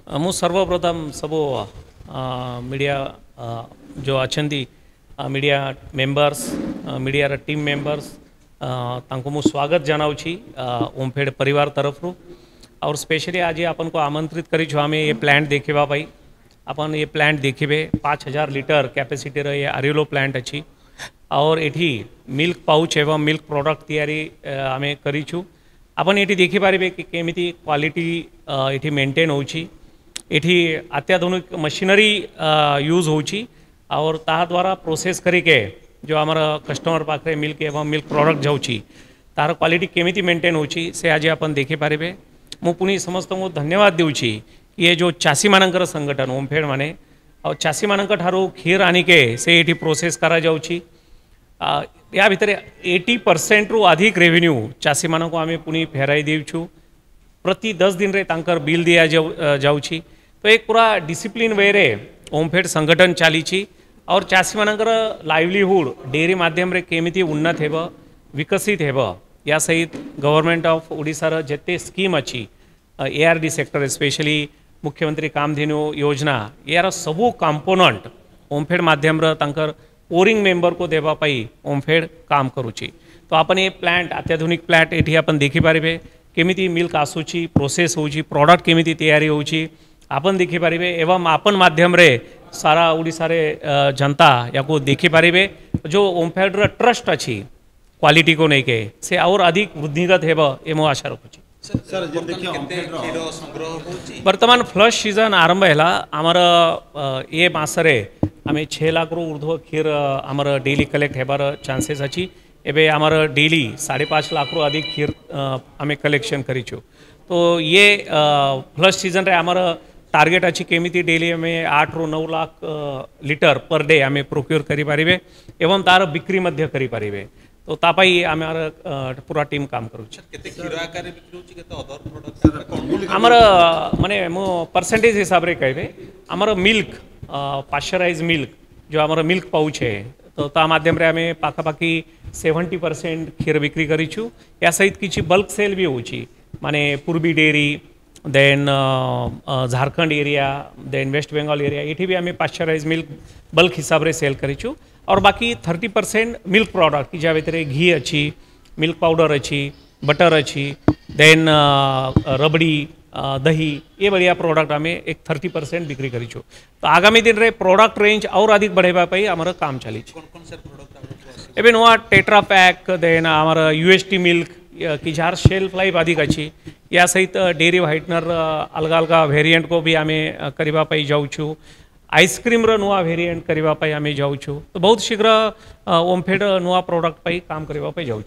मु सर्वप्रथम सबो मीडिया जो अच्छा media members media team members तांको मु स्वागत जनाऊँगी ओमफेड परिवार तरफ और स्पेशली आज अपन को आमंत्रित करी आम ये प्लांट देखा पाई अपन ये प्लांट देखिए 5000 लीटर कैपेसिटी ये आरिलो प्लांट अच्छी और ये मिल्क पाउच एवं मिल्क प्रोडक्ट तैयारी आम करूँ अपन ये देखिपारे कि केमिति क्वालिटी ये मेंटेन होची एठी अत्याधुनिक मशीनरी यूज होची और ता द्वारा प्रोसेस करिके जो आमर कस्टमर पाखे मिल्क एवं मिल्क प्रोडक्ट जाऊँगी तार क्वालिटी केमिति मेंटेन होची से आज अपन देखिपारे मु पुणी समस्त को धन्यवाद देउची ये जो चाषी मानकर संगठन ओमफेड माने और चाषी मानक ठारू क्षीर आनिके से ये प्रोसेस करा जाउची या भितर 80% रु अधिक रेवेन्यू चाषी मानक आम पुणी फेराई देउछु प्रति 10 दिन रे तांकर बिल दिया जाउची तो एक पूरा डिसिप्लिन वे रे ओमफेड संगठन चली और चाषी मानकर लाइवलीहुड डेयरी माध्यम रे केमिति उन्नत हेब विकसित हेब या सहित गवर्नमेंट ऑफ ओडिशा जिते स्कीम अच्छी ARD सेक्टर स्पेशली मुख्यमंत्री कामधेनु योजना यार सबू कंपोनेंट ओमफेड माध्यम तांकर पोरिंग मेंबर को देवा पाई ओमफेड काम करुची तो अपन ये प्लांट अत्याधुनिक प्लांट ये अपन देखिपारे केमिति मिल्क आसूची प्रोसेस होची प्रोडक्ट केमिति तैयारी होची आपन देखिपारे एवं आपन माध्यम रे सारा ओडिशा रे जनता या को देखिपारे जो ओमफेड ट्रस्ट अच्छी क्वालिटी को नहीं के से और अधिक वृद्धिगत हेब ए मो आशा रखुची वर्तमान फ्लश सीजन आरंभ है आमर ये मासरे आम 6 लाख रु ऊर्ध्व क्षीर आमर डेली कलेक्ट हेबार चांसेस अच्छी एबे आमर डेली 5.5 लाख रु अधिक क्षीर आम कलेक्शन करीचु तो ये फ्लश सीजन रे आमर टार्गेट अच्छी केमिति डेली आम 8 रु 9 लाख लीटर पर डे आम प्रोक्योर करी पारिबे एवं तार बिक्री मध्य करी पारिबे तो तापाई आमर पूरा टीम काम करूँ आमर माने मो परसेंटेज हिसाब रे कहबे आमर मिल्क पाश्चराइज मिल्क जो आमर मिल्क पाउच है तो ता माध्यम रे आमे पाखापाखी 70% क्षीर बिक्री करीछु या सहित किछि बल्क सेल भी होची माने पूर्वी dairy then Jharkhand area then West Bengal area ये भी आम पाश्चराइज मिल्क बल्क हिसाब रे सेल करीछु और बाकी 30% मिल्क प्रोडक्ट कि भितर घी अच्छी मिल्क पाउडर अच्छी बटर अच्छी देन रबड़ी दही ये बढ़िया प्रोडक्ट आम एक 30% बिक्री करीछु तो आगामी दिन रे प्रोडक्ट रेंज और अधिक बढ़ेबा पाई आमर काम चली एबे नुआ टेट्रा पैक देन आमर UST मिल्क कि जार शेल्फ लाइफ अधिक अच्छी या सहित डेयरी व्हाइटनर अलग अलग वेरिएंट को भी आम करबा पाई जाऊँ आइसक्रीम नुआ वेरिएंट करबा पाई आम जाऊँ तो बहुत शीघ्र ओमफेड नुआ प्रोडक्ट पाई काम करबा पाई जाऊँ।